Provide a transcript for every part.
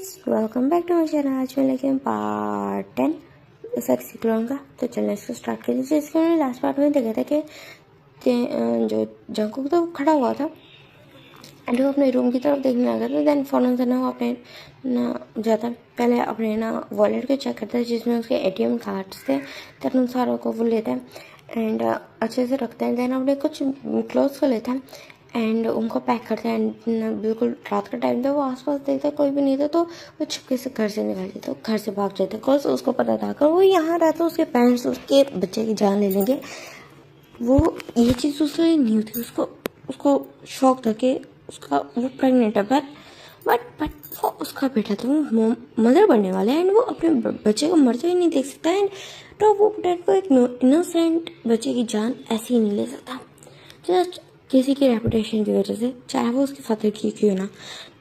Guys, welcome back to my channel. आज मैं लेके पार्ट 10 सेक्सी क्लोन का। तो चलिए इसको स्टार्ट कर लीजिए। इसके मैंने लास्ट पार्ट में देखा था कि जो जंकुक तो खड़ा हुआ था एंड वो अपने रूम की तरफ देखने लगा था। देन फ़ौरन से ना वो अपने ना जाता, पहले अपने ना वॉलेट को चेक करता है जिसमें उसके एटीएम कार्ड्स थे। देन उन सारों को वो लेता है एंड अच्छे से रखता है। देन अपने कुछ क्लोथ्स को लेता है एंड उनको पैक करते हैं। एंड बिल्कुल रात का टाइम था, वो आसपास देखता कोई भी नहीं था तो वो छुपके से घर से निकल जाता, घर से भाग जाता। बिकॉज उसको पता था अगर वो यहाँ रहता उसके पेरेंट्स उसके बच्चे की जान ले लेंगे। वो ये चीज़ उसको नहीं होती, उसको शौक था कि उसका वो प्रेग्नेंट है, बट वो उसका बेटा था, वो मदर बनने वाला है एंड वो अपने बच्चे को मरते हुए नहीं देख सकता। एंड तो वो डैड को एक इनोसेंट बच्चे की जान ऐसे ही नहीं ले सकता, जस्ट किसी की रेपुटेशन की वजह से, चाहे वो उसके फादर की क्यों ना।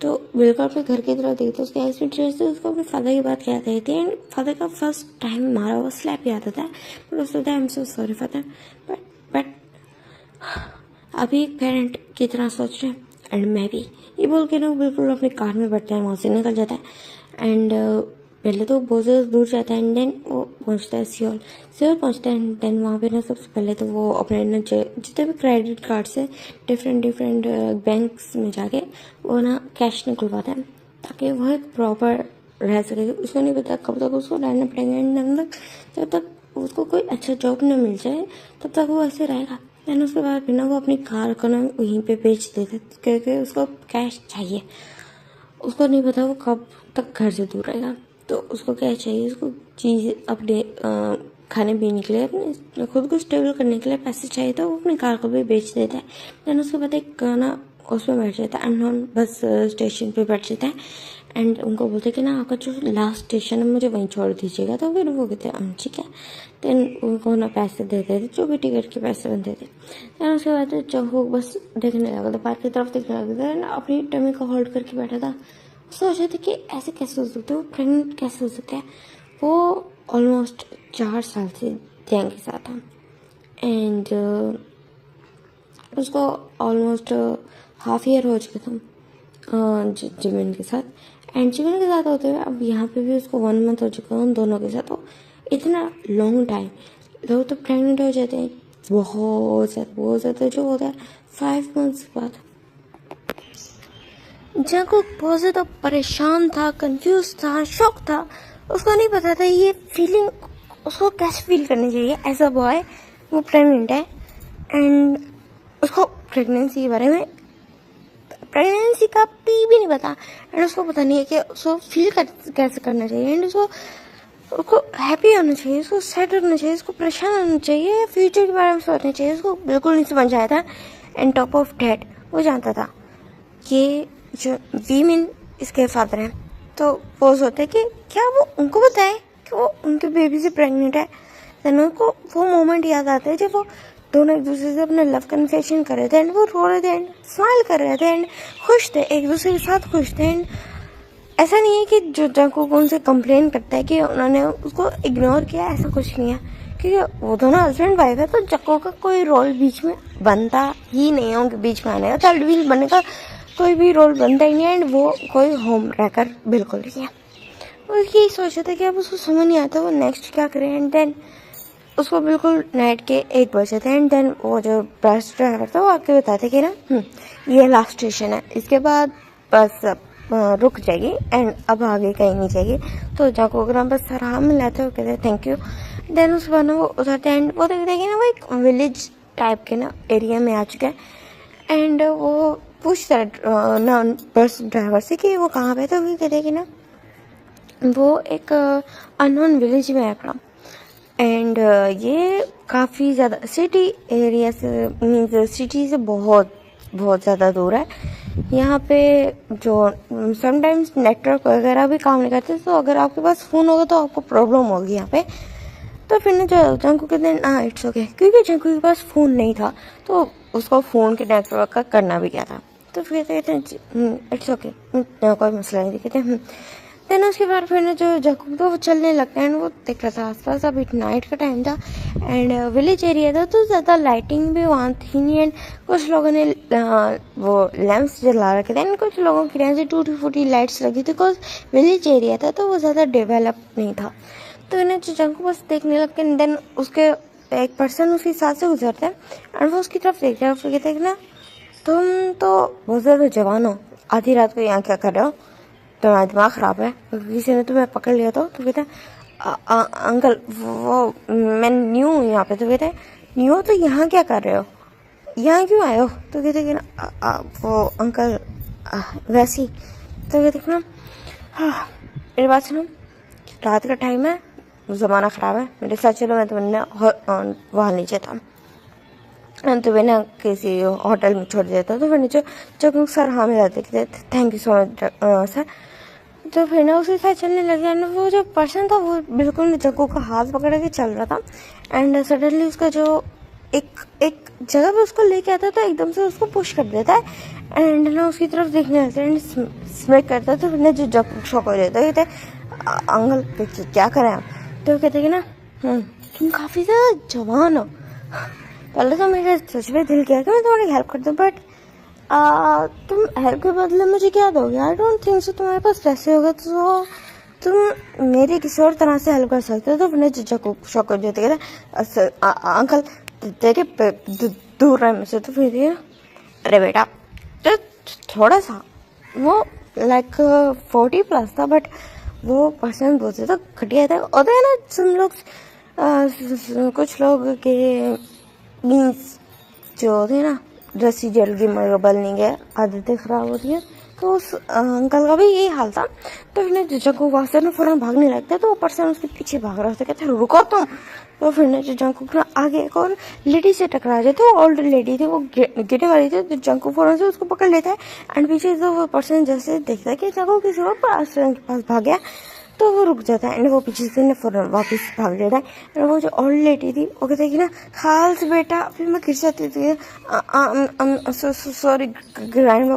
तो बिल्कुल अपने घर की तरफ देखते उसके आइस में टीयर्स थे। उसको अपने फादर की बात याद आई थी एंड फादर का फर्स्ट टाइम मारा हुआ स्लैप याद आता है। बट उसको I am so sorry father, but अभी एक पेरेंट की तरह सोच रहे हैं एंड मैं भी, ये बोल के ना वो बिल्कुल अपने कार में बैठता है, वहाँ से निकल जाता है। एंड पहले तो बहुत ज़्यादा दूर जाता है एंड देन वो पहुँचता है सियोल पहुँचता है। एंड देन वहाँ पे ना सबसे पहले तो वो अपने ना जितने भी क्रेडिट कार्ड से डिफरेंट बैंक्स में जाके वो ना कैश निकलवाता है ताकि वो एक प्रॉपर रह सके। उसको नहीं पता कब तक उसको रहना पड़ेगा एंड जब तक उसको कोई अच्छा जॉब न मिल जाए तब तक वो ऐसे रहेगा। देन उसके बाद फिर ना वो अपनी कार को ना वहीं पे बेच देता क्योंकि उसको कैश चाहिए। उसको नहीं पता वो कब तक घर से दूर रहेगा, तो उसको क्या चाहिए, उसको चीज़ अपने खाने पीने के लिए, अपने खुद को स्टेबल करने के लिए पैसे चाहिए, तो वो अपनी कार को भी बेच देता है। देन उसके बाद एक गाना उसमें बैठ जाता है, अननोन बस स्टेशन पे बैठ जाता है एंड उनको बोलते हैं कि ना आपका जो लास्ट स्टेशन है मुझे वहीं छोड़ दीजिएगा। तो फिर वो कहते हैं ठीक है। देन उनको ना पैसे देते थे जो भी टिकट के पैसे बनते थे। देन उसके बाद जब वो बस देखने लगा था, पार्क की तरफ देखने लगा था, अपनी टमी को होल्ड करके बैठा था। सोच रहे थे कि ऐसे कैसे हो सकता है, वो प्रेगनेंट कैसे हो सकता है। वो ऑलमोस्ट 4 साल से जैंग के साथ था एंड उसको ऑलमोस्ट हाफ ईयर हो चुका था जिमिन के साथ। एंड जिमिन के साथ होते हुए अब यहाँ पे भी उसको 1 मंथ हो चुका है उन दोनों के साथ। तो इतना लॉन्ग टाइम लोग तो प्रेग्नेंट हो जाते हैं बहुत ज़्यादा जो होता है 5 मंथ्स बाद। जंकुक बहुत ज़्यादा परेशान था, कंफ्यूज था, शॉक था। उसको नहीं पता था ये फीलिंग उसको कैसे फील करनी चाहिए एज अ बॉय। वो प्रेग्नेंट है एंड उसको प्रेगनेंसी के बारे में, प्रेगनेंसी का पी भी नहीं पता एंड उसको पता नहीं है कि उसको फील कैसे करना चाहिए। एंड उसको हैप्पी होना चाहिए, उसको सैड होना चाहिए, उसको परेशान होना चाहिए, फ्यूचर के बारे में सोचना चाहिए। उसको बिल्कुल नहीं समझ आया था। एंड टॉप ऑफ डेट वो जानता था कि जो वीमिन इसके फादर हैं, तो वो सोचते कि क्या वो उनको बताए कि वो उनके बेबी से प्रेग्नेंट है। देन उनको वो मोमेंट याद आता है जब वो दोनों एक दूसरे से अपना लव कन्फेशन कर रहे थे एंड वो रो रहे थे एंड स्माइल कर रहे थे एंड खुश थे, एक दूसरे के साथ खुश थे। एंड ऐसा नहीं है कि जो जंकुक उनसे कंप्लेन करता है कि उन्होंने उसको इग्नोर किया, ऐसा कुछ नहीं है क्योंकि वो दोनों हस्बैंड वाइफ है। तो जंकुक का कोई रोल बीच में बनता ही नहीं है, उनके बीच में आने का, थर्ड व्हील बनने का कोई भी रोल बनता ही नहीं है। एंड वो कोई होम रैकर बिल्कुल नहीं है। वो यही सोच रहे थे कि अब उसको समझ नहीं आता वो नेक्स्ट क्या करे। एंड देन उसको बिल्कुल नाइट के 1 बजे थे एंड देन वो जो बस ड्राइवर था वो आके बताते कि ना ये लास्ट स्टेशन है, इसके बाद बस रुक जाएगी एंड अब आगे कहीं नहीं जाएगी। तो जाको अगर हम बस आराम में लाते हो कहते थैंक यू। देन उसके बाद ना वो उतरते एंड वो देखते हैं कि ना वो एक विलेज टाइप के ना एरिया में आ चुका है। एंड वो पूछता है ना बस ड्राइवर से कि वो कहाँ पे, तो वो कहते हैं कि ना वो एक अननोन विलेज में है अपना। एंड ये काफ़ी ज़्यादा सिटी एरिया से, मीन्स सिटी से बहुत ज़्यादा दूर है। यहाँ पे जो समटाइम्स नेटवर्क वगैरह भी काम नहीं करते, तो अगर आपके पास फ़ोन होगा तो आपको प्रॉब्लम होगी यहाँ पे। तो फिर ना जंकू कहते हैं इट्स ओके, क्योंकि जंकू के पास फ़ोन नहीं था तो उसको फ़ोन के नेटवर्क का करना भी क्या था। तो फिर कहते हैं इट्स ओके, कोई मसला नहीं। कहते हैं देन उसके बाद फिर ना जो जकूब था वो चलने लगता है एंड वो देख रहा था आसपास। अभी नाइट का टाइम था एंड विलेज एरिया था तो ज़्यादा लाइटिंग भी वहाँ थी नहीं एंड कुछ लोगों ने वो लैंप्स जला रखे थे एंड कुछ लोगों के यहाँ से टूटी फूटी लाइट्स लगी थी बिकॉज विलेज एरिया था तो वो ज़्यादा डेवलप नहीं था। तो इन्हें जो जंकू बस देखने लगते हैं देन उसके एक पर्सन उसके साथ से गुजरता है एंड वो उसकी तरफ देखता है। फिर कहते हैं ना तुम तो बहुत ज़्यादा जवान हो, आधी रात को यहाँ क्या कर रहे हो, तुम्हारा दिमाग ख़राब है, किसी ने तुम्हें पकड़ लिया तो कहते हैं अंकल वो मैं न्यू हूँ यहाँ पे। तो कहते हैं न्यू हो तो यहाँ क्या कर रहे हो, यहाँ क्यों आए हो। तो कहते हैं ना वो अंकल वैसी। तो कहते हैं ना हाँ मेरी बात सुनो, रात का टाइम है, ज़माना ख़राब है, मेरे साथ चलो, मैं तुम्हें वहाँ ले जाता हूँ। तो वे ना किसी होटल में छोड़ देता। तो फिर नीचे जब सर हाँ में रहते thank you so much sir. तो फिर ना उसके साथ चलने लग गया एंड वो जो पर्सन था वो बिल्कुल जग्गू का हाथ पकड़ के चल रहा था एंड सडनली उसका जो एक जगह पे उसको लेके आता तो एकदम से उसको पुश कर देता है एंड ना उसकी तरफ देखने लगता है एंड स्मैक करता है। तो फिर ना जो जग्गू शॉक हो जाता है, कहते अंकल क्या करें आप। तो कहते कि ना तुम काफ़ी ज़्यादा जवान हो। पहले तो मेरे सच में दिल किया कि मैं तुम्हारी हेल्प कर दूँ बट तुम हेल्प के बदले मुझे क्या दोगे। आई डोंट थिंक सो तुम्हारे पास पैसे होगा तो तुम मेरी किसी और तरह से हेल्प कर सकते हो। तो अपने जीजा को शौक देते कहते अंकल देखे दूर रहे मुझसे। तो फिर अरे बेटा तो थोड़ा सा वो लाइक 40+ था बट वो पर्सन बहुत ज़्यादा घटिया था। होता है ना some लोग कुछ लोग के मीन्स जो होते हैं ना रस्सी जल गई मगर बल नहीं गया, आदतें ख़राब होती हैं। तो उस अंकल का भी यही हाल था। तो फिर जंकू वहाँ से ना फौरन भागने लगता है तो वो पर्सन उसके पीछे भाग रहा था, कहते हैं रुको तुम। तो फिर जो जंकू ना आगे एक और लेडी से टकरा जाए तो ओल्ड लेडी थी, वो गिरने वाली थी। तो जंकू फौरन से उसको पकड़ लेता है एंड पीछे से वो पर्सन जैसे देखता है कि जंकू किसी और पर्सन के पास भाग गया तो वो रुक जाता है एंड वो पीछे से फौरन वापस भाग जाता है एंड वो जो ओल्ड लेडी थी वो कहती है कि ना खाल्स बेटा। फिर मैं गिर जाती थी सॉरी ग्रैंड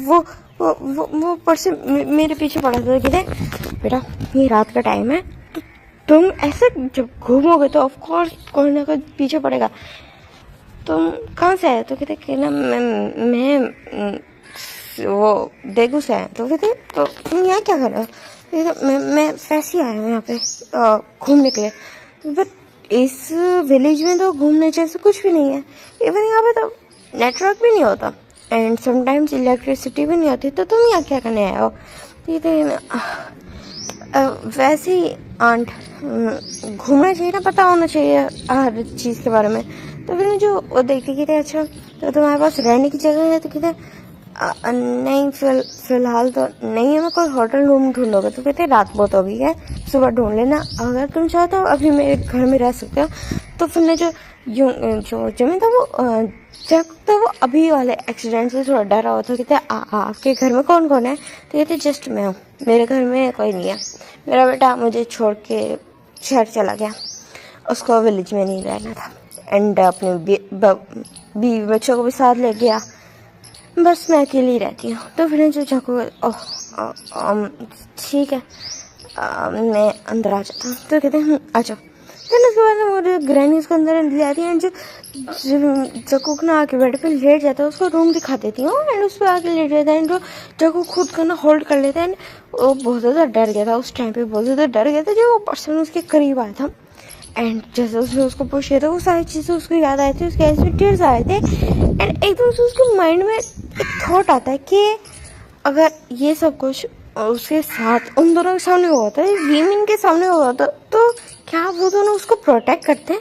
वो पर्सन मेरे पीछे पड़ा था। कहते बेटा ये रात का टाइम है, तुम ऐसे जब घूमोगे तो ऑफ कोर्स कोई ना कोई पीछे पड़ेगा, तुम कहाँ से आए। तो कहते कि ना मैं वो देगू से आया। तो कहते तो तुम यहाँ क्या कर रहे हो। मैं वैसे ही आया हूँ यहाँ पे घूमने के लिए बट इस विलेज में तो घूमने जैसे कुछ भी नहीं है। इवन यहाँ पे तो नेटवर्क भी नहीं होता एंड समटाइम्स इलेक्ट्रिसिटी भी नहीं होती, तो तुम यहाँ क्या करने आए हो। वैसे ही आंट घूमना चाहिए ना, पता होना चाहिए हर चीज़ के बारे में। तो फिर जो वो देखते कहते अच्छा तो तुम्हारे पास रहने की जगह है। तो कहते नहीं फिलहाल तो नहीं है, मैं कोई होटल रूम ढूंढोगे। तो कहते रात बहुत हो गई है, सुबह ढूंढ लेना, अगर तुम चाहते हो अभी मेरे घर में रह सकते हो। तो फिर जो जमीन था वो तो वो अभी वाले एक्सीडेंट से थोड़ा डरा हुआ था। कहते आपके घर में कौन कौन है। तो कहते जस्ट मैं हूँ, मेरे घर में कोई नहीं है, मेरा बेटा मुझे छोड़ के शहर चला गया, उसको विलेज में नहीं रहना था एंड अपने बीवी बच्चों को भी साथ ले गया, बस मैं अकेली रहती हूँ। तो फिर जो चाकू ठीक है मैं अंदर आ जाता हूँ। तो कहते हैं आ जाओ। फिर उसके बाद मुझे ग्रैनी उसको अंदर ले आती है एंड जो जकू ना आके बेड पे लेट जाता है उसको रूम दिखा देती हूँ एंड उस पर आके लेट जाता है एंड जकू खुद का ना होल्ड कर लेता है एंड वो बहुत ज़्यादा डर गया था उस टाइम पे, बहुत ज़्यादा डर गया था जब वो पर्सन उसके करीब आया था एंड जैसे उसने उसको पुश किया था वो सारी चीज़ें उसको याद आई थी, उसके आइज में टीयर्स आए थे एंड एकदम से उसके माइंड में एक थॉट आता है कि अगर ये सब कुछ उसके साथ उन दोनों के सामने हुआ था, वीमिन के सामने हुआ था, तो क्या वो दोनों उसको प्रोटेक्ट करते हैं।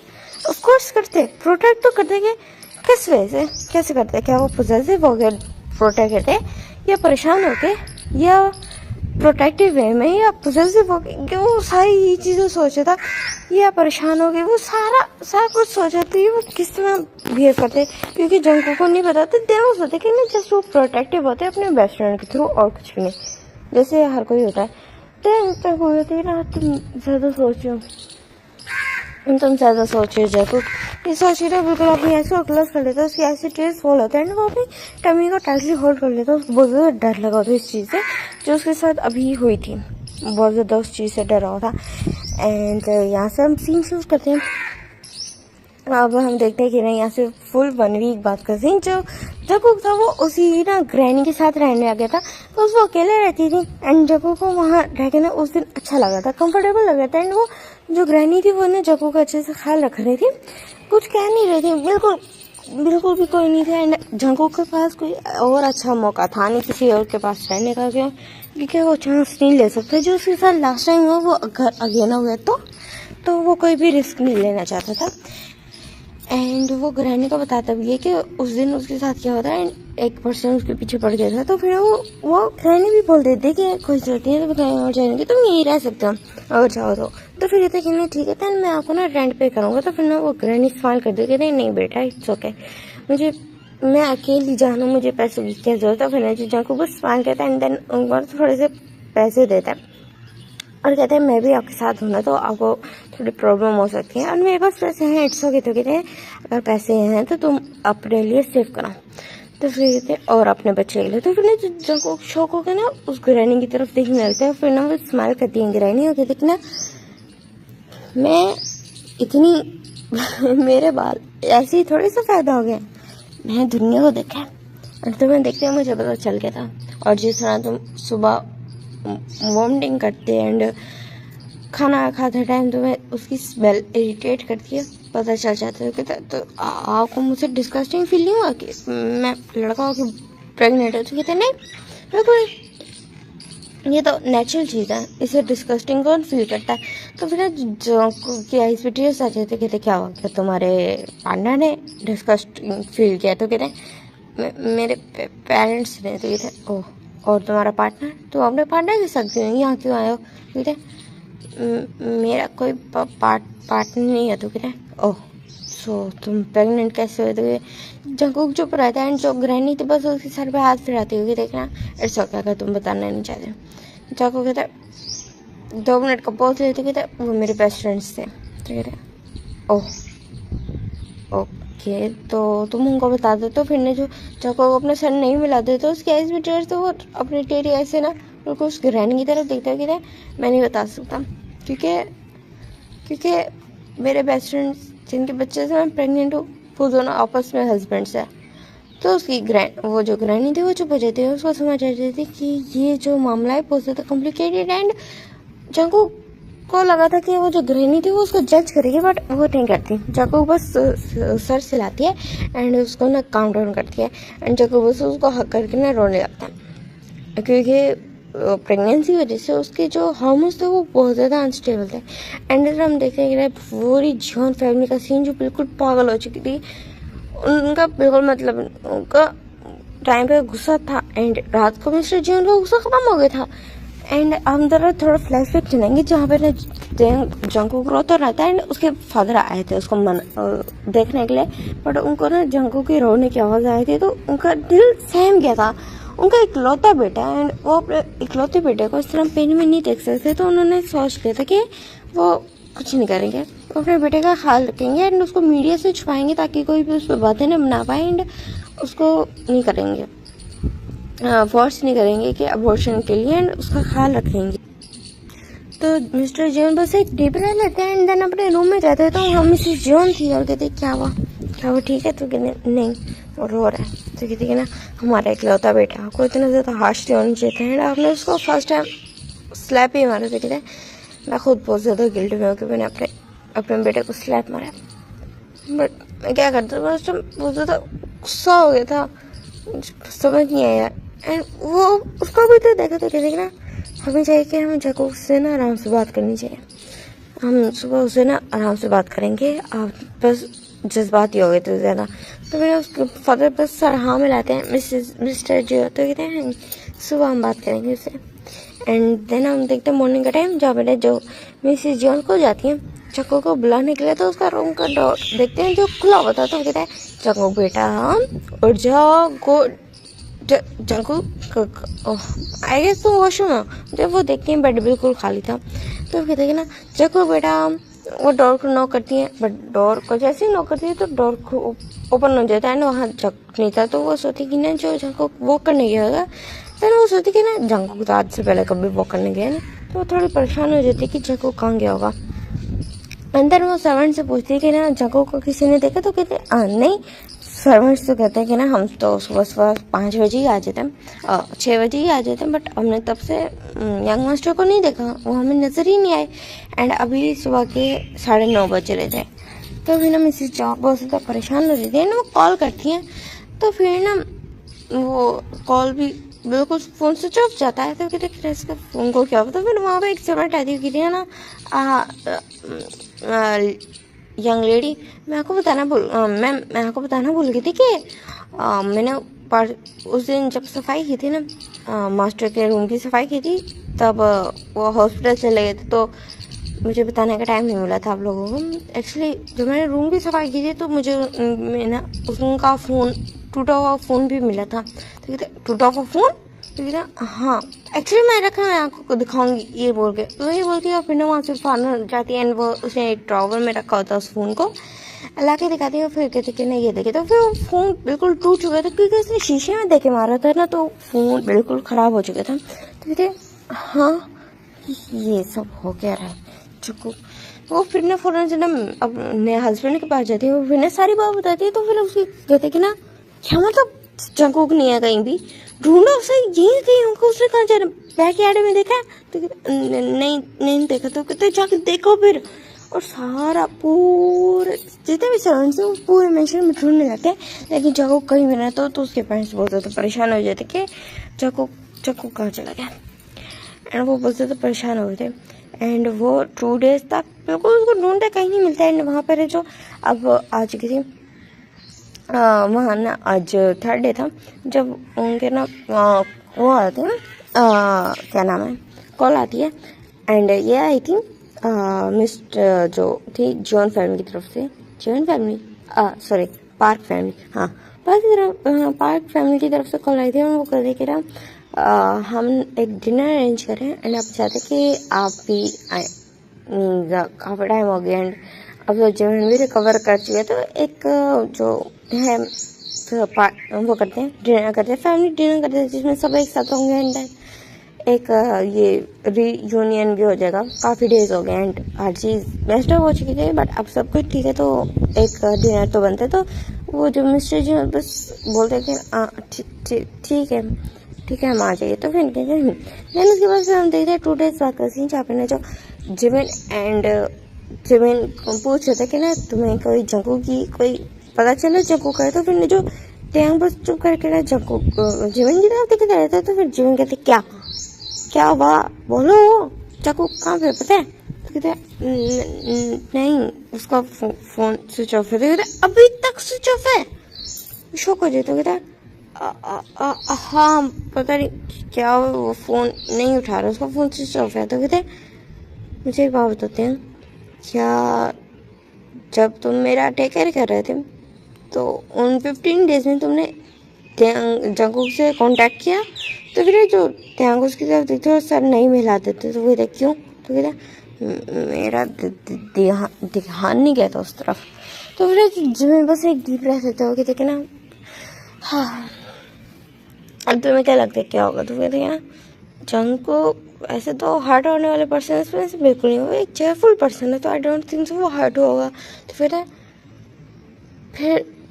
ऑफ कोर्स करते, प्रोटेक्ट तो करते कि किस वजह से, कैसे करते, क्या वो पॉजिटिव हो गए प्रोटेक्ट करते या परेशान हो के या प्रोटेक्टिव वे में या पॉजिटिव हो गए, वो सारी चीज़ें सोचा था या परेशान हो गए, वो सारा कुछ सोचा था वो किस तरह बिहेव करते। क्योंकि जंको को नहीं बताते देना सोचते कि नहीं जस्ट वो प्रोटेक्टिव होते अपने बेस्ट फ्रेंड के थ्रू और कुछ भी नहीं, जैसे हर कोई होता है। तो हो जाती है ना तुम ज़्यादा सोचो जैको ये सोच रहे बिल्कुल अपनी ऐसे को क्लोज कर लेता है, उसकी ऐसे टेस्ट फॉल होता है ना, वो अपनी टमी को टाइटली होल्ड कर लेता है। उसको बहुत ज़्यादा डर लगा था इस चीज़ से जो उसके साथ अभी हुई थी। बहुत ज़्यादा उस चीज़ से डरा हुआ था। एंड यहाँ से हम सीन शूट करते हैं। अब हम देखते हैं कि ना यहाँ से फुल 1 वीक बाद का सीन जो जंगकुक था वो उसी ना ग्रैनी के साथ रहने आ गया था। तो वो अकेले रहती थी एंड जंगकुक को वहाँ रह के ना उस दिन अच्छा लगा था, कंफर्टेबल लग रहा था। एंड वो जो ग्रैनी थी वो ना जंगकुक का अच्छे से ख्याल रख रही थी, कुछ कह नहीं रही थी, बिल्कुल भी कोई नहीं था। एंड जंगकुक के पास कोई और अच्छा मौका था नहीं किसी और के पास रहने का, क्योंकि वो चांस नहीं ले सकता जो उसके साथ लास्ट टाइम हुआ वो अगर अगेन हो गया तो वो कोई भी रिस्क नहीं लेना चाहता था। एंड वो ग्रैनी को बताता भी है कि उस दिन उसके साथ क्या होता है। एंड एक पर्सन उसके पीछे पड़ गया था, तो फिर वो ग्रैनी भी बोल देते कि कोई जरूरत नहीं है तो बताएं और जाएंगे, तुम यहीं रह सकते हो अगर चाहो तो फिर कहते कि नहीं ठीक है तो मैं आपको ना रेंट पे करूँगा। तो फिर ना वो ग्रैनी स्माइल कर देती है, नहीं बेटा इट्स ओके, मैं अकेली जाना, मुझे पैसों की क्या जरूरत है। फिर ना जंगकुक बस स्माइल करता है एंड देन उनको थोड़े से पैसे देता है और कहते हैं मैं भी आपके साथ हूँ ना तो आपको थोड़ी प्रॉब्लम हो सकती है और मेरे पास पैसे हैं, इट्स ओके। तो कहते हैं अगर पैसे हैं तो तुम अपने लिए सेव कराओ। तो फिर कहते हैं और अपने बच्चे के लिए। तो फिर ना जंगकुक शौक होकर ना उस ग्रैनी की तरफ देखने लगता है। फिर ना वो स्माइल करती है ग्रैनी और कहती ना मैं इतनी मेरे बाल ऐसे ही थोड़ी सा फायदा हो गया, मैं दुनिया को देखा और तुम्हें देखते हुए मुझे पता चल गया था। और जिस तरह तुम सुबह वॉमिटिंग करते हैं एंड खाना खाते टाइम तुम्हें उसकी स्मेल इरिटेट करती है, पता चल जाता है। तो आपको मुझसे डिस्कस्टिंग फील नहीं हुआ कि मैं लड़का हो कि प्रेग्नेंट है? तो कहते नहीं बिल्कुल, ये तो नेचुरल चीज़ है, इसे डिस्कस्टिंग कौन फील करता है? तो फिर जो की आईज पे टीयर्स आ जाते, कहते क्या हुआ, क्या तुम्हारे पार्टनर ने डिस्कस्टिंग फील किया? तो कहते मेरे पेरेंट्स ने। तो कहते ओह और तुम्हारा पार्टनर, तुम अपने पार्टनर के साथ यहाँ क्यों आए हो? कहते मेरा कोई पार्टनर नहीं है। तो कहते ओह सो तुम प्रेग्नेंट कैसे हुए? तो जंगकुक चुप रहता है एंड जो ग्रैनी थी बस उसके सर पे हाथ फिराती होगी, देखना इट्स ओके अगर तुम बताना नहीं चाहते। जंगकुक कहता है 2 मिनट का पॉज लेते, कहते वो मेरे बेस्ट फ्रेंड्स थे। तो कहते ओह ओके तो तुम उनको बता दो। तो फिर ने जो जंगकुक अपने सर नहीं मिलाते तो उसकी आईज में टीयर्स, तो वो अपनी टेरी ऐसे ना बिल्कुल उस ग्रैनी की तरफ देखता है कि मैं नहीं बता सकता क्योंकि मेरे बेस्ट फ्रेंड्स जिनके बच्चे से मैं प्रेग्नेंट हूँ वो दोनों आपस में हस्बैंड्स है। तो उसकी वो जो ग्रैनी थी वो चुप हो जाती है, उसको समझ आ जाती कि ये जो मामला है बहुत ज़्यादा कॉम्प्लिकेटेड। एंड जंगकुक को लगा था कि वो जो ग्रैनी थी वो उसको जज करेगी, बट वो नहीं करती। जंगकुक बस सर सिलाती है एंड उसको ना काउंट डाउन करती है एंड जंगकुक बस उसको हक करके ना रोने लगता है, क्योंकि प्रेगनेंसी की वजह से उसके जो हार्मोन्स थे वो बहुत ज़्यादा अनस्टेबल थे। एंड हम देखते हैं कि पूरी जियोन फैमिली का सीन जो बिल्कुल पागल हो चुकी थी, उनका बिल्कुल मतलब उनका टाइम पे गुस्सा था एंड रात को मिस्टर जियोन का गुस्सा खत्म हो गया था। एंड हम थोड़ा फ्लैशबैक चलेंगे जहाँ पे ना जंगकुक रोता रहता है एंड उसके फादर आए थे उसको देखने के लिए, बट उनको ना जंगकुक की रोने की आवाज़ आई थी तो उनका दिल सहम गया था। उनका इकलौता बेटा एंड वो अपने इकलौते बेटे को इस तरह पेन में नहीं देख सकते, तो उन्होंने सोच लिया था कि वो कुछ नहीं करेंगे, वो अपने बेटे का ख्याल रखेंगे एंड उसको मीडिया से छुपाएंगे ताकि कोई भी उस पर बातें न बना पाए एंड उसको नहीं करेंगे, फोर्स नहीं करेंगे कि अबॉर्शन के लिए, एंड उसका ख्याल रखेंगे। तो मिस्टर जॉन बस एक डीप रह लेते हैं एंड देन अपने रूम में जाते हैं। तो हम मिसेस जॉन थी और कहते क्या हुआ ठीक है? तो कहते नहीं वो रो रहा है। तो कहती है ना हमारा इकलौता बेटा, आपको इतना ज़्यादा हार्श नहीं होना चाहिए एंड आपने उसको फर्स्ट टाइम स्लैप ही मारा। तो कहते हैं मैं खुद बहुत ज़्यादा गिल्ट में हूँ कि मैंने अपने बेटे को स्लैप मारा, बट मैं क्या करता हूँ, उस टाइम बहुत ज़्यादा गुस्सा हो गया था, समझ नहीं आया। एंड वो उसको भी तो देखा। तो कहते ना हमें चाहिए कि हमें जंगकुक से ना आराम से बात करनी चाहिए, हम सुबह उससे ना आराम से बात करेंगे, आप बस जज्बाती हो गए थे ज़्यादा। तो मेरे उसके फादर बस सर हाँ मिलाते हैं मिस्टर जो, तो कहते हैं सुबह हम बात करेंगे उससे। एंड देन हम देखते हैं मॉर्निंग का टाइम जहाँ पे जो मिसेस जॉन को जाती है जंगकुक को बुलाने के लिए, तो उसका रूम का डोर देखते हैं जो खुला हुआ था। तो कहता है जंगकुक बेटा उठ जाओ, गो जंगकुक आई गेस तुम वॉशरूम हो। जब वो देखते हैं बेड बिल्कुल खाली था, तो कहते हैं ना जंगकुक बेटा, वो डोर को नॉक करती है, बट डोर को जैसे ही नॉक करती है तो डोर ओपन हो जाता है ना, वहाँ जंगकुक नहीं था। तो वो सोती कि ना जो जंगकुक वॉक करने गया होगा, तो वो सोती कि ना जंगकुक तो आज से पहले कभी वॉक करने गया ना, तो थोड़ी परेशान हो जाती कि जंकुक कहाँ गया होगा। अंदर वो सर्वेंट से पूछती है कि ना जंकुक को किसी ने देखा, तो कहते नहीं। सर्वेंट्स तो कहते हैं कि ना हम तो सुबह सुबह 5 बजे ही आ जाते हैं, 6 बजे ही आ जाते हैं, बट हमने तब से यंग मास्टर को नहीं देखा, वो हमें नज़र ही नहीं आए। एंड अभी सुबह के 9:30 बज रहे थे। तो फिर ना मिसेस जॉब बहुत ज़्यादा परेशान हो रही थी ना, वो कॉल करती हैं तो फिर ना वो कॉल भी बिल्कुल फ़ोन स्विच ऑफ जाता है। तो कहते हैं इसका फ़ोन को क्या होता है। फिर वहाँ पे एक सर्वेंट आती है कि ना यंग लेडी, मैं आपको बताना भूल गई थी कि मैंने उस दिन जब सफाई की थी ना, मास्टर के रूम की सफाई की थी, तब वो हॉस्पिटल चले गए थे, तो मुझे बताने का टाइम नहीं मिला था आप लोगों को। एक्चुअली जब मैंने रूम की सफाई की थी तो मुझे ना उनका फ़ोन, टूटा हुआ फ़ोन भी मिला था। तो कहते टूटा हुआ फ़ोन, तो कहते हाँ एक्चुअली मैं रखा, मैं आपको दिखाऊंगी ये बोल के, तो ये बोलती है। और फिर ना वहाँ से फार्मर जाती है एंड वो उसने एक ड्रॉवर में रखा होता है उस फ़ोन को, ला के दिखाती है। फिर कहते कि नहीं ये देखे, तो फिर वो फ़ोन बिल्कुल टूट चुका था क्योंकि उसने शीशे में देखे मारा था ना, तो फ़ोन बिल्कुल ख़राब हो चुका था। तो कहते हाँ ये सब हो क्या रहा है चुकू। वो फिर ना फ़ौरन से ना अपने हस्बैंड के पास जाती है, वो फिर ना सारी बात बताती है। तो फिर उसकी कहते कि ना क्या मतलब जंकुक नहीं है कहीं भी, ढूंढो उसे, यही कहीं होगा, उसने कहाँ जाना, बैक यार्ड में देखा। तो नहीं देखा। तो कहते जाके देखो फिर। और सारा पूरे जितने भी सर्वेंट्स हैं वो पूरे मेंशन में ढूंढने लगते हैं, लेकिन जंकुक कहीं भी ना। तो उसके पेरेंट्स बहुत ज़्यादा परेशान हो जाते कि जंकुक कहाँ चला गया। एंड वो बहुत ज़्यादा परेशान हो गए थे। एंड वो 2 डेज तक बिल्कुल उसको ढूंढते कहीं नहीं मिलता। एंड वहाँ पर जो अब आ चुकी थी, वहाँ ना आज 3rd डे था जब उनके ना वो आते हैं, क्या नाम है, कॉल आती है। एंड ये आई थी मिस्टर जो थी जॉन फैमिली की तरफ से, John family sorry park family, हाँ पार्क फैमिली की तरफ से कॉल आई थी। और वो कह रहे कि ना हम एक डिनर अरेंज करें एंड आप चाहते कि आप भी आए, काफ़ी टाइम हो गया। एंड अब तो जीवन भी रिकवर कर चुके, तो एक जो है वो करते हैं, डिनर करते हैं, फैमिली डिनर करते हैं जिसमें सब एक साथ होंगे। एंड एक ये रीयूनियन भी हो जाएगा, काफ़ी डेज हो गए एंड हर चीज़ बेस्ट हो चुकी थी, बट अब सब कुछ ठीक है। तो एक डिनर तो बनते। तो वो जो मिस्टर जी बस बोलते कि ठीक है हम आ जाइए। तो फिर देन उसके बाद फिर हम देखते हैं 2 डेज बाद का सीन, जहाँ पे ना जो जिमिन पूछ रहे थे कि ना तुम्हें कोई जंकुक की कोई पता चला जंकुक का है। तो फिर जो टैंग बस चुप करके ना जंकुक जिमिन की तरफ देखते रहते। तो फिर जिमिन कहते क्या हुआ बोलो, जंकुक कहाँ पे पता है। तो कहते नहीं उसका फोन स्विच ऑफ है। तो कहते अभी तक स्विच ऑफ है, शौक हो जाए। तो कहता हाँ पता नहीं क्या वो फ़ोन नहीं उठा रहा, उसका फ़ोन स्विच ऑफ है। तो कहते मुझे एक बात बताते हैं, क्या जब तुम मेरा टेक केयर कर रहे थे तो उन 15 डेज में तुमने जंकुक से कांटेक्ट किया। तो फिर जो त्यांग उसकी तरफ देखते हो सर नहीं मिलाते थे। तो कहते क्यों। तो कहते मेरा ध्यान नहीं गया था उस तरफ। तो फिर जिसमें बस एक डीप ब्रेथ लेते हो कहते कि ना हाँ अब तुम्हें क्या लगता है क्या होगा। तो कहते हैं जंकुक ऐसे तो हर्ट होने वाले पर्सन है, इसमें से बिल्कुल नहीं, वो एक चेयरफुल पर्सन है, तो आई डोंट थिंक सो वो हर्ट होगा। तो फिर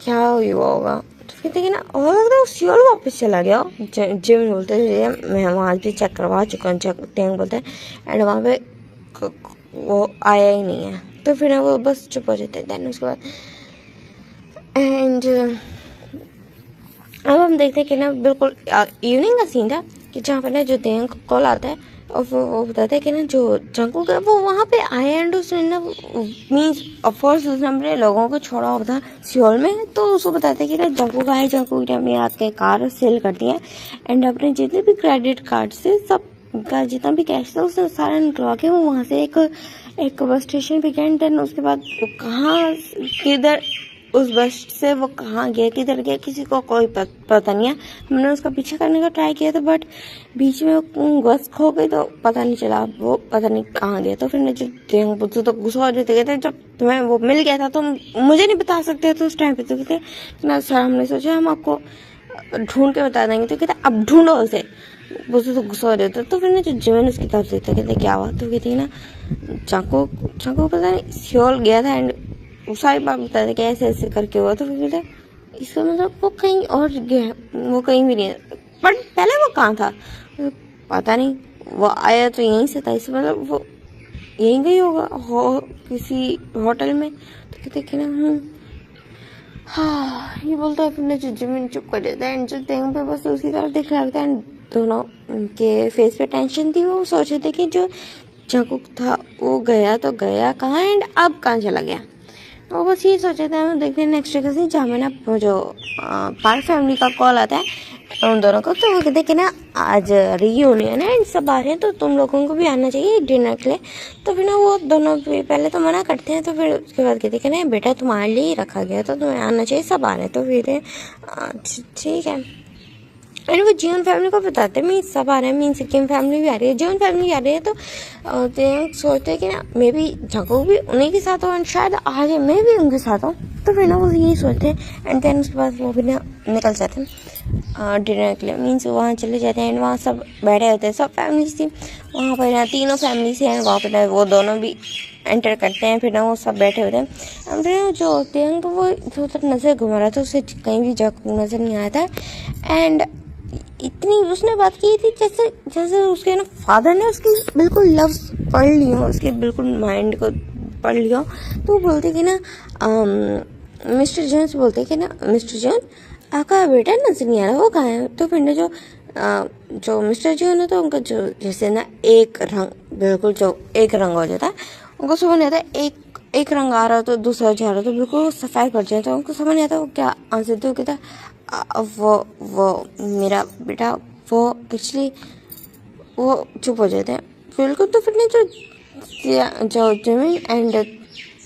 क्या हुआ होगा। तो फिर देखिए ना और लगता है सियोल वापस चला गया। जिम बोलते थे मैं वहाँ भी चेक करवा चुका हूँ, टैंक बोलते हैं, एंड वहाँ पे वो आया ही नहीं है। तो फिर ना वो बस चुप हो जाते हैं। देन उसके बाद एंड अब हम देखते हैं कि ना बिल्कुल इवनिंग का सीन था कि जहाँ पे ना जो देंग को कॉल आता है और वो बताते हैं कि ना जो जंकुक है वो वहाँ पे आए एंड उसने ना मीन्स ऑफकोर्स उसने अपने लोगों को छोड़ा हुआ था सियोल में। तो उसको बताते हैं कि ना जंकुक आए, जंकुक ने अपनी आके कार सेल कर दिया एंड अपने जितने भी क्रेडिट कार्ड से सब का जितना भी कैश था उसने सारा निकलवा के वो वहाँ से एक बस स्टेशन पे गया। देन उसके बाद वो कहाँ किधर उस बस से वो कहाँ गया किधर गया किसी को कोई पता नहीं है। हमने उसका पीछा करने का ट्राई किया था बट बीच में बस खो गई तो पता नहीं चला, वो पता नहीं कहाँ गया। तो फिर मैं जब बुद्धू तो गुस्सा हो जाते कहते जब तुम्हें वो मिल गया था तो मुझे नहीं बता सकते तो उस टाइम पे। तो कहते ना सर हमने सोचा हम आपको ढूंढ के बता देंगे। तो कहते अब ढूंढो उसे। मुझे तो गुस्सा हो जाता। तो फिर ना जो जिमिन उसकी तरफ देखता, कहते क्या हुआ, तो कहती है ना चाकू पता नहीं सियोल गया था एंड वो सारी बात बता दे कि ऐसे ऐसे करके हुआ। तो फिर कहते इसका मतलब वो कहीं और गया, वो कहीं भी नहीं है, बट पहले वो कहाँ था पता नहीं, वो आया तो यहीं से था, इस मतलब वो यहीं गई होगा किसी होटल में। तो कहते कि ना हाँ, ये बोलता है। फिर जो जिमिन चुप कर जाता है एंड जो तेंग पे बस उसकी तरफ देखने लगता है। दोनों के फेस पे टेंशन थी, वो सोच रहे थे कि जो जंगकुक था वो गया तो गया कहाँ एंड अब कहाँ चला गया। वो बस ये सोचे थे। हम देखते हैं नेक्स्ट डे जहाँ में ना जो पार्क फैमिली का कॉल आता है उन दोनों को। तो वो कहते कि ना आज रीयूनियन है एंड सब आ रहे हैं, तो तुम लोगों को भी आना चाहिए डिनर के लिए। तो फिर ना वो दोनों भी पहले तो मना करते हैं, तो फिर उसके बाद कहते कि ना बेटा तुम्हारे लिए ही रखा गया, तो तुम्हें आना चाहिए, सब आ रहे हैं। तो फिर ठीक है। एंड वो जीवन फैमिली को बताते मीन सब आ रहे हैं, मीन सिक्किम फैमिली भी आ रही है, जीवन फैमिली आ रही है। तो सोचते हैं कि ना मे भी जंगकुक भी उन्हीं के साथ हो एंड शायद आज मैं भी उनके साथ हूँ। तो फिर ना वो यही सोचते हैं एंड देन उसके बाद वो भी ना निकल जाते हैं डिनर के लिए। मीन्स वहाँ चले जाते हैं एंड वहाँ सब बैठे होते हैं, सब फैमिलीज थी वहाँ पर ना, तीनों फैमिलीज हैं वहाँ पर ना, वो दोनों भी एंटर करते हैं। फिर ना वो सब बैठे होते हैं। फिर जो होते हैं तो वो इधर नज़र घुमा रहा था, उसे कहीं भी जंगकुक नज़र नहीं आया था। एंड इतनी उसने बात की थी जैसे उसके ना फादर ने उसकी बिल्कुल लव्स पढ़ ली हो, उसके बिल्कुल माइंड को पढ़ लिया। तो वो बोलते कि ना मिस्टर जोन्स बोलते कि ना मिस्टर जोन आपका बेटा नजर नहीं आ रहा, वो कहाँ है। तो फिर ना जो मिस्टर जोन है तो उनका जो जैसे ना एक रंग बिल्कुल जो एक रंग हो जाता है, उनको समझ नहीं आता एक रंग आ रहा तो दूसरा जा रहा तो बिल्कुल सफाई पड़ जाए, तो उनको समझ नहीं आता वो क्या आंसर। तो कहता वो मेरा बेटा वो एक्चुअली वो चुप हो जाते हैं बिल्कुल। तो फिर जो जिमिन एंड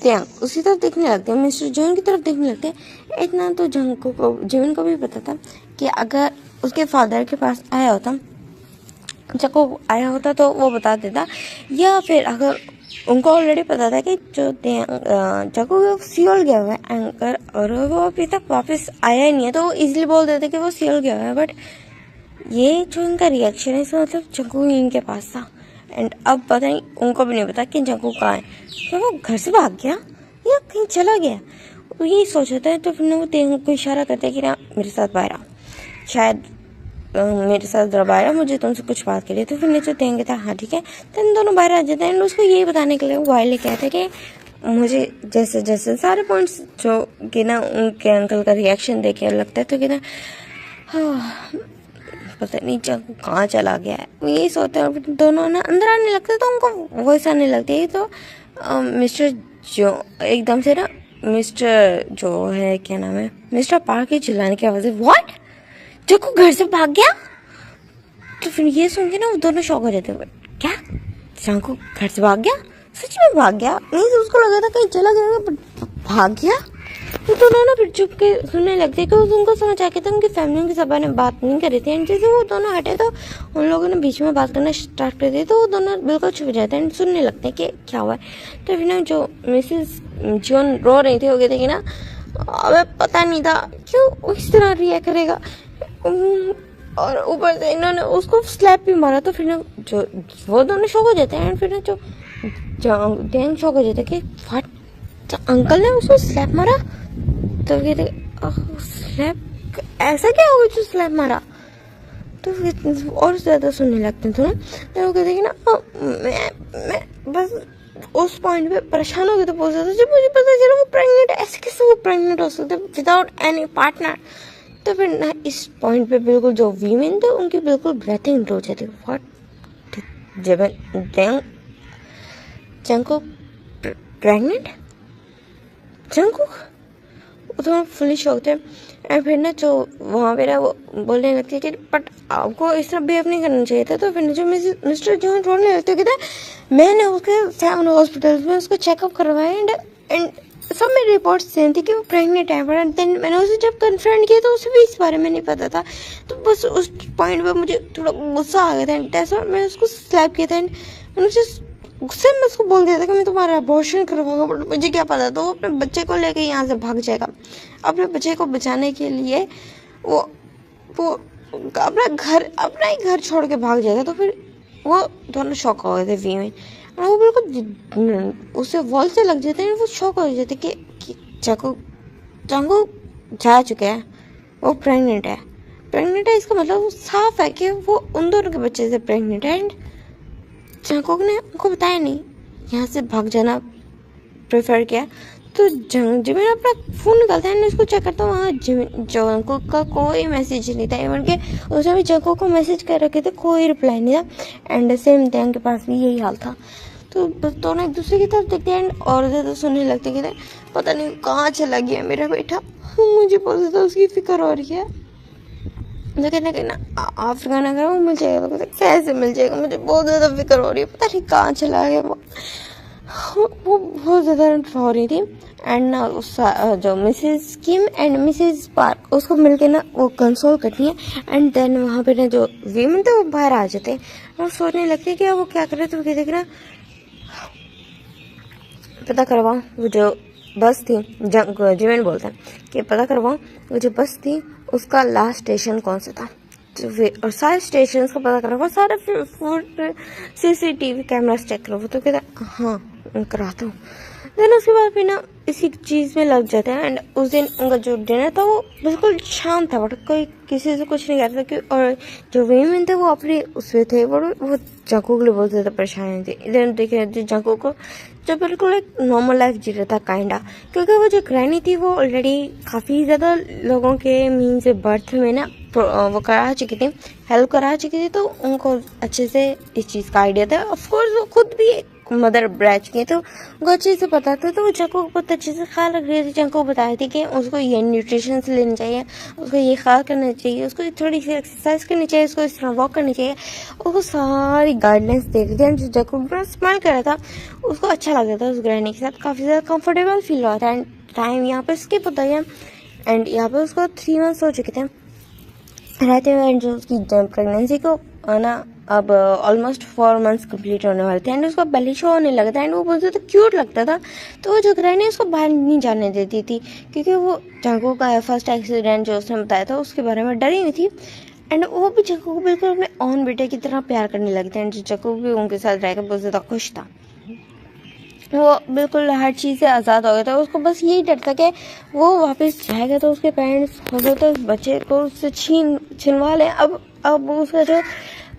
त्यांग उसी तरफ देखने लगते हैं, मिस्टर जोन की तरफ देखने लगते हैं। इतना तो जंगकुक को जिमिन को भी पता था कि अगर उसके फादर के पास आया होता तो वो बता देता, या फिर अगर उनको ऑलरेडी पता था कि जो जंगकुक सियोल गया हुआ है एंकर और वो अभी तक वापस आया ही नहीं है, तो वो इजीली बोल देते कि वो सियोल गया हुआ है। बट ये जो इनका रिएक्शन है इसका मतलब जंगकुक इनके पास था एंड अब पता नहीं, उनको भी नहीं पता कि जंगकुक कहाँ है, क्या वो घर से भाग गया या कहीं चला गया। वो यही सोच होता है। तो फिर वो तेंग को इशारा करते हैं कि ना मेरे साथ बाहर आओ, शायद मेरे साथ जरा बाहर आओ, मुझे तुमसे कुछ बात करिए। तो फिर नीचे तेंग कहता है हाँ ठीक है। तो इन दोनों बाहर आ जाते हैं एंड उसको यही बताने के लिए वो वाइल्ड कहते हैं कि मुझे जैसे जैसे सारे पॉइंट्स जो कि ना उनके अंकल का रिएक्शन देखे लगता है, तो कि ना हाँ पता नहीं जंगकुक कहाँ चला गया है, वो यही सोचते हैं। फिर दोनों ना अंदर आने लगते तो उनको वॉइस आने लगती है। तो मिस्टर जो एकदम से ना मिस्टर जो है क्या नाम है मिस्टर पार्क के चिल्लाने की आवाज़ है, व्हाट जंगकुक घर से भाग गया। तो फिर ये सुन के ना वो दोनों शॉक हो जाते हैं, क्या जंगकुक घर से भाग गया, सच में भाग गया। नहीं तो उसको लगा था कहीं चला गया बट भाग गया। तो दोनों ना फिर चुप के सुनने लगते कि उनको समझ आ गया था उनकी फैमिली की सब ने बात नहीं करी थी एंड जैसे वो दोनों हटे तो उन लोगों ने बीच में बात करना स्टार्ट कर दी। तो वो दोनों बिल्कुल छुप जाते हैं एंड सुनने लगते हैं कि क्या हुआ है। तो फिर ना जो मिसेस जॉन रो रही थी, वो कहते कि ना अबे पता नहीं था क्यों इस तरह रिएक्ट करेगा, और ऊपर से इन्होंने उसको स्लैप भी मारा। तो फिर ना जो वो दोनों शौक हो जाते हैं एंड फिर ना जो डैंग शौक हो जाता है कि व्हाट अंकल ने उसको स्लैप मारा। तो कहते स्लैप ऐसा क्या होगा जो स्लैप मारा। तो फिर और ज़्यादा सुनने लगते हैं थोड़ा। तो वो कहते कि ना मैं बस उस पॉइंट पे परेशान हो गया तो बहुत ज़्यादा जब मुझे पता चला वो प्रेग्नेंट है। ऐसे कैसे वो प्रेग्नेंट हो सकते विदाउट एनी पार्टनर। तो फिर ना इस पॉइंट पे बिल्कुल जो वीमेन थे उनकी बिल्कुल ब्रेथिंग हो जाती है। व्हाट जंगकुक प्रेग्नेंट, जंगकुक वो तो फुली शौक थे। एंड फिर ना जो वहाँ पे ना वो बोलने लगती है कि बट आपको इस तरह बिहेव नहीं करना चाहिए था। तो फिर ना जो मिस्टर जॉन रोने लगते कहते हैं मैंने उसके फैमिली हॉस्पिटल में उसको चेकअप करवाया एंड सब में रिपोर्ट्स सेम थी कि वो प्रेग्नेंट है। बट देन मैंने उसे जब कन्फ्रंट किया तो उसे भी इस बारे में नहीं पता था। तो बस उस पॉइंट पे मुझे थोड़ा गुस्सा आ गया था एंड ऐसा मैंने उसको स्लैप किया था एंड मुझे गुस्से में उसको बोल दिया था कि मैं तुम्हारा अबॉर्शन करवाऊंगा। बट मुझे क्या पता था वो अपने बच्चे को लेके यहाँ से भाग जाएगा। अपने बच्चे को बचाने के लिए वो अपना ही घर छोड़ के भाग जाएगा। तो फिर वो दोनों शॉक हो गए थे वी में, और वो बिल्कुल उसे वॉल से लग जाते हैं। वो शॉक हो जाते कि जंगू जा चुके हैं, वो प्रेग्नेंट है। इसका मतलब वो साफ है कि वो उन दोनों के बच्चे से प्रेग्नेंट है। एंड जंगकुक ने उनको बताया नहीं, यहाँ से भाग जाना प्रेफर किया। तो जिमिन अपना फ़ोन निकालता है, उसको चेक करता हूँ, वहाँ जंगकुक का कोई मैसेज नहीं था। इवन के उसने भी जंगकुक को मैसेज कर रखे थे, कोई रिप्लाई नहीं था। एंड सेम टैंग के पास भी यही हाल था। तो बस दोनों एक दूसरे की तरफ देखते हैं एंड और ज़्यादा सुनने लगते कि पता नहीं कहाँ चला गया मेरा बेटा। मुझे बहुत ज़्यादा उसकी फिक्र हो रही है। तो कहते हैं ना अफ्रीकन अगर वो मिल जाएगा, तो कहते कैसे मिल जाएगा, मुझे बहुत ज़्यादा फिक्र हो रही है, पता नहीं कहाँ चला गया वो बहुत ज़्यादा रो रही थी। एंड ना उस जो Mrs Kim and Mrs park उसको मिलके ना वो कंसोल करती है। एंड देन वहाँ पे ना जो वीमेन थे वो बाहर आ जाते हैं और सोचने लगते हैं कि वो क्या कर रहे थे। वो कहते कि ना पता करवाओ वो जो बस थी, जिमेन बोलते हैं कि पता करवाओ वो जो बस थी उसका लास्ट स्टेशन कौन सा था। तो और सारे स्टेशन को पता करवाओ, सारे CCTV कैमरास चेक करो। तो कहता हाँ कराता हूँ। देन उसके बाद फिर ना इसी चीज़ में लग जाते हैं। एंड उस दिन उनका जो डिनर था वो बिल्कुल शांत था, बट कोई किसी से कुछ नहीं कर रहा था। और जो वेमेन थे वो अपने उसमें थे, वो जंगकुक के लिए बहुत ज़्यादा परेशानी थी। इधर देखे जंगकुक को जो बिल्कुल एक नॉर्मल लाइफ जी रहा था काइंडा, क्योंकि वो जो ग्रैनी थी वो ऑलरेडी काफ़ी ज़्यादा लोगों के मीन्स बर्थ में ना वो करा चुकी थी, हेल्प करा चुकी थी। तो उनको अच्छे से इस चीज़ का आइडिया था। ऑफकोर्स वो खुद भी मदर ब्रैच की, तो उनको अच्छे से पता था। तो वो जंगकुक को बहुत अच्छे से ख्याल रख रही थी। जंगकुक को बताई थी कि उसको ये न्यूट्रिशन लेनी चाहिए, उसको ये ख्याल करना चाहिए, उसको थोड़ी सी एक्सरसाइज करनी चाहिए, उसको इस तरह वॉक करनी चाहिए। उसको सारी गाइडलाइंस दे रही थी। जो जंगकुक बड़ा स्माइल कर रहा था, उसको अच्छा लग रहा था उस ग्रैनी के साथ, काफ़ी ज़्यादा कंफर्टेबल फील हो रहा था। एंड टाइम यहाँ पर स्किप होता गया एंड यहाँ पर उसको 3 मंथ्स हो चुके थे रहते हुए। एंड जो उसकी प्रेगनेंसी को ना अब ऑलमोस्ट 4 मंथ्स कंप्लीट होने वाले थे। एंड उसका बेली शो होने लगा था एंड वो बहुत ज़्यादा क्यूट लगता था। तो वो जो ग्रैनी उसको बाहर नहीं जाने देती थी, क्योंकि वो जंगकुक का फर्स्ट एक्सीडेंट जो उसने बताया था उसके बारे में डरी हुई थी। एंड वो भी जंगकुक को बिल्कुल अपने ओन बेटे की तरह प्यार करने लगे थे। एंड जंगकुक भी उनके साथ रहकर बहुत ज़्यादा खुश था। वो बिल्कुल हर चीज़ से आज़ाद हो गया था। उसको बस यही डर था कि वो वापस जाएगा तो उसके पेरेंट्स हो सकता है उस बच्चे को उससे छिनवा लें। अब उसका जो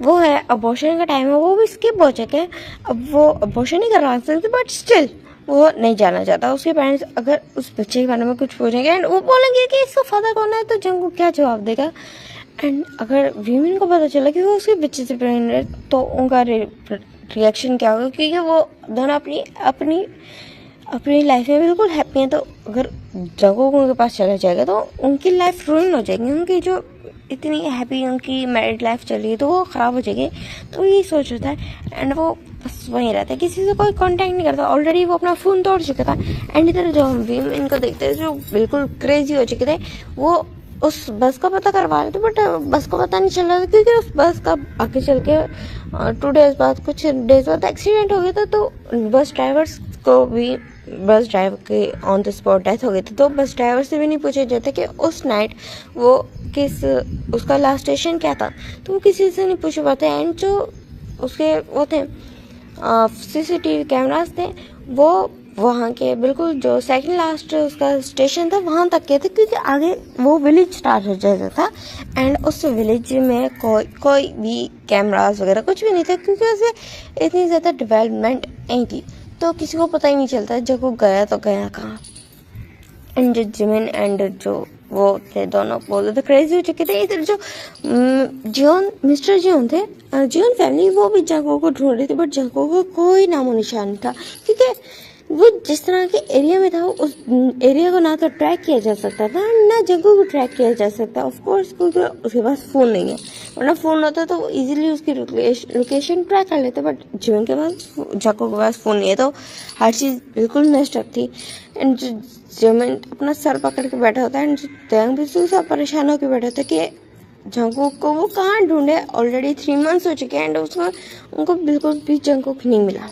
वो है अबॉर्शन का टाइम है वो भी स्किप हो चुके हैं। अब वो अबॉर्शन नहीं करवा सकते, बट स्टिल वो नहीं जाना चाहता। उसके पेरेंट्स अगर उस बच्चे के बारे में कुछ पूछेंगे एंड वो बोलेंगे कि इसका फादर कौन है, तो जंगकुक क्या जवाब देगा। एंड अगर वीमेन को पता चला कि वो उसके बच्चे से प्रेग्नेंट है तो उनका रिएक्शन क्या होगा, क्योंकि वो दोनों अपनी लाइफ में बिल्कुल हैप्पी हैं। तो अगर जंगकुक उनके पास चला जाएगा तो उनकी लाइफ रुइन हो जाएगी। उनकी जो इतनी हैप्पी उनकी मैरिड लाइफ चल रही है तो वो ख़राब हो जाएगी। तो यही सोच रहा था एंड वो बस वहीं रहता है, किसी से कोई कांटेक्ट नहीं करता। ऑलरेडी वो अपना फ़ोन तोड़ चुका था। एंड इधर जो हम इनको देखते थे जो बिल्कुल क्रेजी हो चुके थे, वो उस बस का पता करवा रहे थे, बट बस को पता नहीं चल रहा था, क्योंकि उस बस का आगे चल के 2 डेज बाद कुछ डेज बाद एक्सीडेंट हो गया था। तो बस ड्राइवर्स को भी बस ड्राइवर के ऑन द स्पॉट डेथ हो गई थी। तो बस ड्राइवर से भी नहीं पूछा जाता कि उस नाइट वो उसका लास्ट स्टेशन क्या था, तो वो किसी से नहीं पूछ पाते। एंड जो उसके वो थे CCTV कैमरास थे वो वहाँ के बिल्कुल जो सेकंड लास्ट उसका स्टेशन था वहाँ तक के थे, क्योंकि आगे वो विलेज स्टार्ट हो जाता था। एंड उस विलेज में कोई भी कैमरास वगैरह कुछ भी नहीं था, क्योंकि उसे इतनी ज़्यादा डेवलपमेंट नहीं थी। तो किसी को पता ही नहीं चलता जब वो गया तो गया कहाँ। एंड जो जिमिन एंड जो वो थे दोनों बहुत ज़्यादा क्रेजी हो चुके थे। इधर जो मिस्टर जियोन थे, जियोन फैमिली, वो भी जंगकुक को ढूंढ रही थी, बट जंगकुक को कोई नामो निशान नहीं था, क्योंकि वो जिस तरह के एरिया में था उस एरिया को ना तो ट्रैक किया जा सकता था ना जंगकुक को ट्रैक किया जा सकता। ऑफ कोर्स क्योंकि उसके पास फ़ोन नहीं है, वरना फ़ोन होता तो वो इजीली उसकी लोकेशन ट्रैक कर लेते। बट जियोन के पास जंगकुक के पास फ़ोन नहीं है, तो हर चीज़ बिल्कुल मेस्ड अप थी। एंड जियोन अपना सर पकड़ के बैठा होता है एंड तैंग भी उससे परेशान होकर बैठा होता है कि जंगकुक को वो कहाँ ढूंढे। ऑलरेडी 3 मंथ्स हो चुके हैं एंड उनको बिल्कुल भी जंगकुक नहीं मिला।